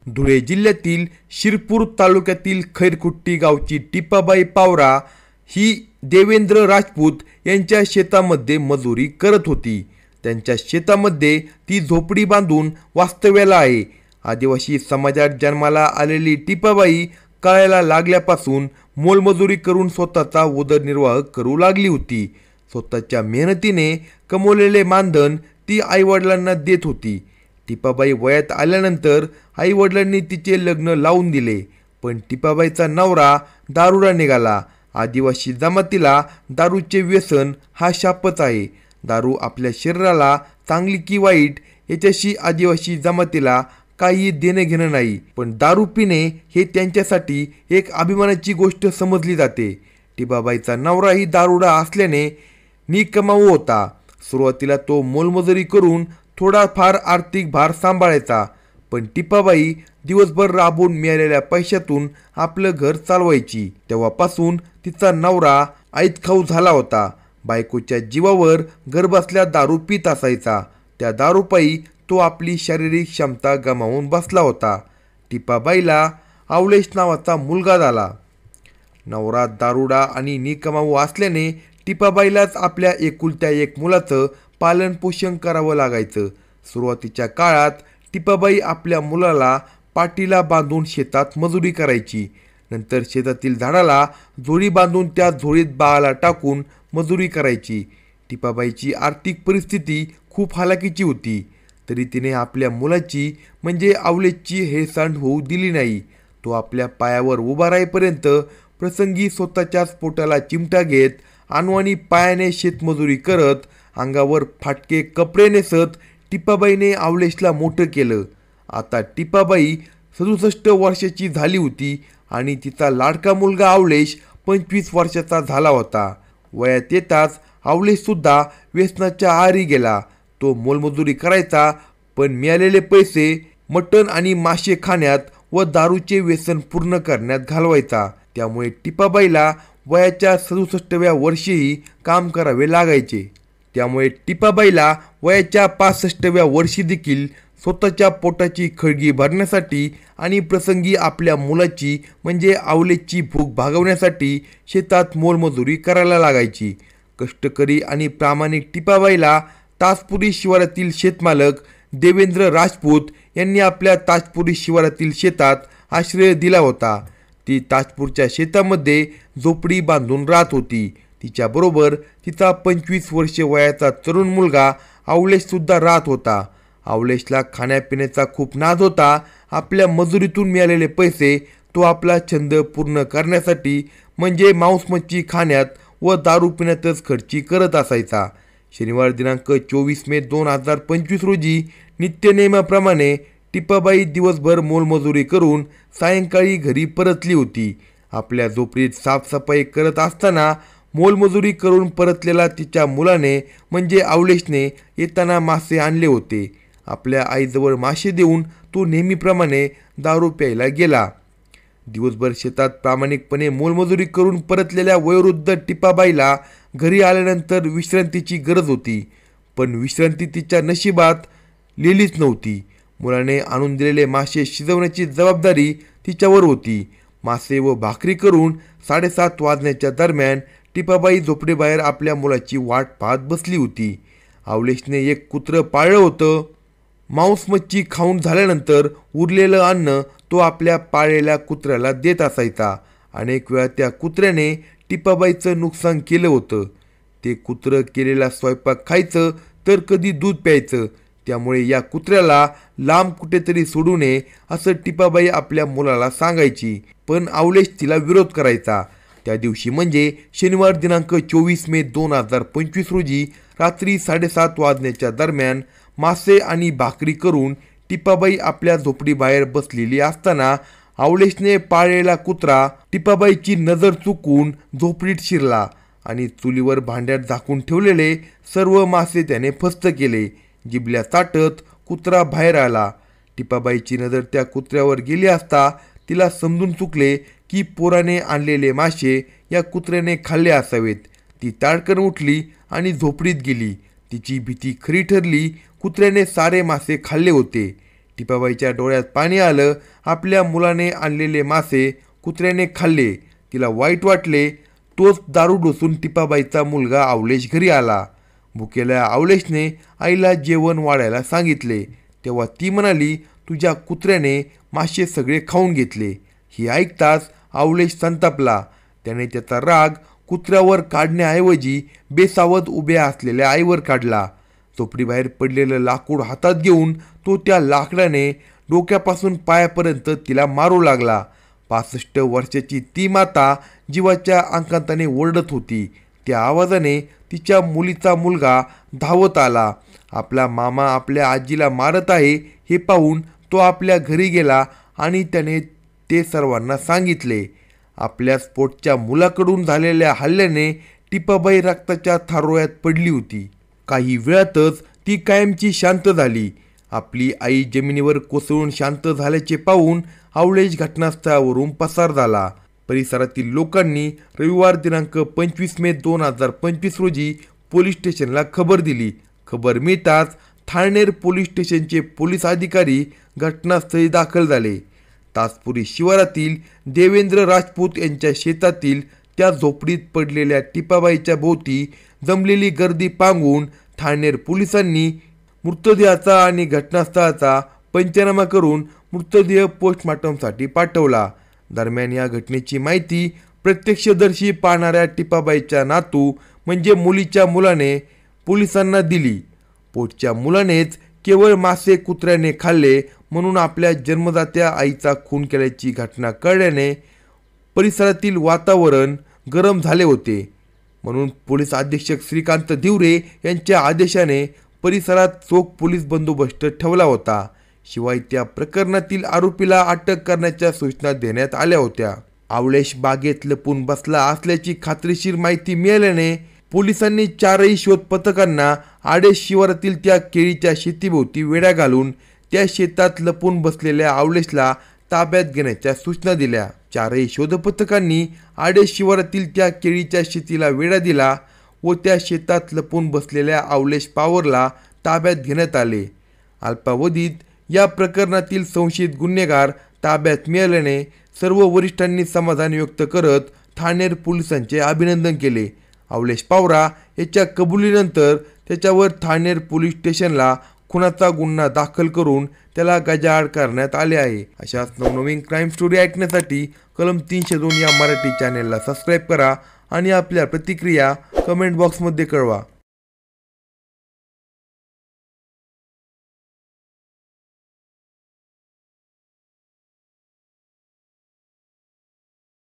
धुळे जिल्ह्यातील शिरपूर तालुक्यातील खैरकुट्टी गावची टिपाबाई पावरा ही देवेंद्र राजपूत यांच्या शेतामध्ये मजुरी करत होती. त्यांच्या शेतामध्ये ती झोपडी बांधून वास्तव्याला आहे. आदिवासी समाजात जन्माला आलेली टिपाबाई कळायला लागल्यापासून मोलमजुरी करून स्वतःचा उदरनिर्वाह करू लागली होती. स्वतःच्या मेहनतीने कमवलेले मानधन ती आईवडिलांना देत होती. टिपाबाई वयात आल्यानंतर आईवडिलांनी तिचे लग्न लावून दिले, पण टिपाबाईचा नवरा दारुडा निघाला. आदिवासी जमातीला दारूचे व्यसन हा शापच आहे. दारू आपल्या शरीराला चांगली की वाईट याच्याशी आदिवासी जमातीला काही देणं घेणं नाही, पण दारू पिणे हे त्यांच्यासाठी एक अभिमानाची गोष्ट समजली जाते. टिपाबाईचा नवराही दारुडा असल्याने निकमावू होता. सुरुवातीला तो मोलमजुरी करून थोडाफार आर्थिक भार सांभाळायचा, पण टिपाबाई दिवसभर राबून मिळालेल्या पैशातून आपलं घर चालवायची. तेव्हापासून तिचा नवरा ऐतखाऊ झाला होता. बायकोच्या जीवावर घरबसल्या दारू पित असायचा. त्या दारूपायी तो आपली शारीरिक क्षमता गमावून बसला होता. टिपाबाईला आवलेश नावाचा मुलगा झाला. नवरा दारुडा आणि निकमावू असल्याने टिपाबाईलाच आपल्या एकुलत्या एक मुलाचं पालन पोषण करावं लागायचं. सुरुवातीच्या काळात टिपाबाई आपल्या मुलाला पाठीला बांधून शेतात मजुरी करायची. नंतर शेतातील झाडाला झोळी बांधून त्या झोळीत बाळाला टाकून मजुरी करायची. टिपाबाईची आर्थिक परिस्थिती खूप हालाकीची होती, तरी तिने आपल्या मुलाची म्हणजे आवलेशची हेळसांड होऊ दिली नाही. तो आपल्या पायावर उभा राहीपर्यंत प्रसंगी स्वतःच्याच पोटाला चिमटा घेत अनवाणी पायाने शेतमजुरी करत अंगावर फाटके कपडे नेसत टिपाबाईने आवलेशला मोठं केलं. आता टिपाबाई 67 वर्षाची झाली होती आणि तिचा लाडका मुलगा आवलेश 25 वर्षाचा झाला होता. वयात येताच आवलेशसुद्धा व्यसनाच्या आहारी गेला. तो मोलमजुरी करायचा, पण मिळालेले पैसे मटण आणि मासे खाण्यात व दारूचे व्यसन पूर्ण करण्यात घालवायचा. त्यामुळे टिपाबाईला वयाच्या 67व्या वर्षीही काम करावे लागायचे. त्यामुळे टिपाबाईला वयाच्या 65व्या वर्षी देखील स्वतःच्या पोटाची खळगी भरण्यासाठी आणि प्रसंगी आपल्या मुलाची म्हणजे आवलेशची भूक भागवण्यासाठी शेतात मोलमजुरी करायला लागायची. कष्टकरी आणि प्रामाणिक टिपाबाईला ताजपुरी शिवारातील शेतमालक देवेंद्र राजपूत यांनी आपल्या ताजपुरी शिवारातील शेतात आश्रय दिला होता. ती ताजपूरच्या शेतामध्ये झोपडी बांधून राहत होती. तिच्याबरोबर तिचा 25 वर्ष वयाचा तरुण मुलगा आवलेशसुद्धा राहत होता. आवलेशला खाण्यापिण्याचा खूप नाद होता. आपल्या मजुरीतून मिळालेले पैसे तो आपला छंद पूर्ण करण्यासाठी म्हणजे मांस मच्छी खाण्यात व दारू पिण्यातच खर्ची करत असायचा. शनिवार दिनांक 24 मे 2025 रोजी नित्यनेमाप्रमाणे टिपाबाई दिवसभर मोलमजुरी करून सायंकाळी घरी परतली होती. आपल्या झोपडीत साफसफाई करत असताना मोलमजुरी करून परतलेला तिच्या मुलाने म्हणजे आवलेशने येताना मासे आणले होते. आपल्या आईजवळ मासे देऊन तो नेहमीप्रमाणे दारू प्यायला गेला. दिवसभर शेतात प्रामाणिकपणे मोलमजुरी करून परतलेल्या वयोवृद्ध टिपाबाईला घरी आल्यानंतर विश्रांतीची गरज होती, पण विश्रांती तिच्या नशिबात लिहिलीच नव्हती. मुलाने आणून दिलेले मासे शिजवण्याची जबाबदारी तिच्यावर होती. मासे व भाकरी करून 7:30 वाजण्याच्या दरम्यान टिपाबाई झोपडीबाहेर आपल्या मुलाची वाट पाहत बसली होती. आवलेशने एक कुत्रं पाळलं होतं. मांस मच्छी खाऊन झाल्यानंतर उरलेलं अन्न तो आपल्या पाळलेल्या कुत्र्याला देत असायचा. अनेक वेळा त्या कुत्र्याने टिपाबाईचं नुकसान केलं होतं. ते कुत्रं केलेला स्वयंपाक खायचं तर कधी दूध प्यायचं. त्यामुळे या कुत्र्याला लांब कुठेतरी सोडू नये असं टिपाबाई आपल्या मुलाला सांगायची, पण आवलेश तिला विरोध करायचा. त्या दिवशी म्हणजे शनिवार दिनांक 24 मे 2025 रोजी रात्री 7:30 वाजण्याच्या दरम्यान मासे आणि भाकरी करून टिपाबाई आपल्या झोपडीबाहेर बसलेली असताना आवलेशने पाळलेला कुत्रा टिपाबाईची नजर चुकून झोपडीत शिरला आणि चुलीवर भांड्यात झाकून ठेवलेले सर्व मासे त्याने फस्त केले. जिबल्या चाटत कुत्रा बाहेर आला. टिपाबाईची नजर त्या कुत्र्यावर गेली असता तिला समजून चुकले की पोराने आणलेले मासे या कुत्र्याने खाल्ले असावेत. ती ताडकन उठली आणि झोपडीत गेली. तिची भीती खरी ठरली. कुत्र्याने सारे मासे खाल्ले होते. टिपाबाईच्या डोळ्यात पाणी आलं. आपल्या मुलाने आणलेले मासे कुत्र्याने खाल्ले. तिला वाईट वाटले. तोच दारू डोसून टिपाबाईचा मुलगा आवलेश घरी आला. भुकेल्या आवलेशने आईला जेवण वाढायला सांगितले. तेव्हा ती म्हणाली, तुझ्या कुत्र्याने मासे सगळे खाऊन घेतले. ही ऐकताच आवलेश संतापला. त्याने त्याचा राग कुत्र्यावर काढण्याऐवजी बेसावध उभ्या असलेल्या आईवर काढला. झोपडीबाहेर पडलेलं लाकूड हातात घेऊन तो त्या लाकडाने डोक्यापासून पायापर्यंत तिला मारू लागला. 65 वर्षाची ती माता जीवाच्या अंकांताने ओरडत होती. त्या आवाजाने तिच्या मुलीचा मुलगा धावत आला. आपला मामा आपल्या आजीला मारत आहे हे पाहून तो आपल्या घरी गेला आणि त्याने ते सर्वांना सांगितले. आपल्या स्पोर्टच्या मुलाकडून झालेल्या हल्ल्याने टिपाबाई रक्ताच्या थारोळ्यात पडली होती. काही वेळातच ती कायमची शांत झाली. आपली आई जमिनीवर कोसळून शांत झाल्याचे पाहून आवलेश घटनास्थळावरून पसार झाला. परिसरातील लोकांनी रविवार दिनांक 25 मे 2025 रोजी पोलीस स्टेशनला खबर दिली. खबर मिळताच थाळनेर पोलीस स्टेशनचे पोलीस अधिकारी घटनास्थळी दाखल झाले. तासपुरी शिवारातील देवेंद्र राजपूत यांच्या शेतातील त्या झोपडीत पडलेल्या टिपाबाईच्या भोवती जमलेली गर्दी पांगून थाळनेर पोलिसांनी मृतदेहाचा आणि घटनास्थळाचा पंचनामा करून मृतदेह पोस्टमॉर्टमसाठी पाठवला. दरम्यान या घटनेची माहिती प्रत्यक्षदर्शी पाहणाऱ्या टिपाबाईच्या नातू म्हणजे मुलीच्या मुलाने पोलिसांना दिली. पोटच्या मुलानेच केवळ मासे कुत्र्याने खाल्ले म्हणून आपल्या जन्मदात्या आईचा खून केल्याची घटना कळल्याने परिसरातील वातावरण गरम झाले होते. म्हणून पोलीस अधीक्षक श्रीकांत धिवरे यांच्या आदेशाने परिसरात चोख पोलीस बंदोबस्त ठेवला होता. शिवाय त्या प्रकरणातील आरोपीला अटक करण्याच्या सूचना देण्यात आल्या होत्या. आवलेश बागेत लपून बसला असल्याची खात्रीशीर माहिती मिळाल्याने पोलिसांनी 4ही शोध पथकांना आडेश शिवारातील त्या केळीच्या शेतीभोवती वेढा घालून त्या शेतात लपून बसलेल्या आवलेशला ताब्यात घेण्याच्या सूचना दिल्या. 4ही शोध पथकांनी आडेश शिवारातील त्या केळीच्या शेतीला वेढा दिला व त्या शेतात लपून बसलेल्या आवलेश पवारला ताब्यात घेण्यात आले. अल्पावधीत या प्रकरणातील संशयित गुन्हेगार ताब्यात मिळाल्याने सर्व वरिष्ठांनी समाधान व्यक्त करत ठाणेर पोलिसांचे अभिनंदन केले. आवलेश पवार याच्या कबुलीनंतर त्याच्यावर ठाणेर पोलीस स्टेशनला खुनाचा गुन्हा दाखल करून त्याला गजाआड करण्यात आले आहे. अशाच नवनवीन क्राईम स्टोरी ऐकण्यासाठी कलम 302 या मराठी चॅनेलला सबस्क्राईब करा आणि आपल्या प्रतिक्रिया कमेंट बॉक्समध्ये कळवा.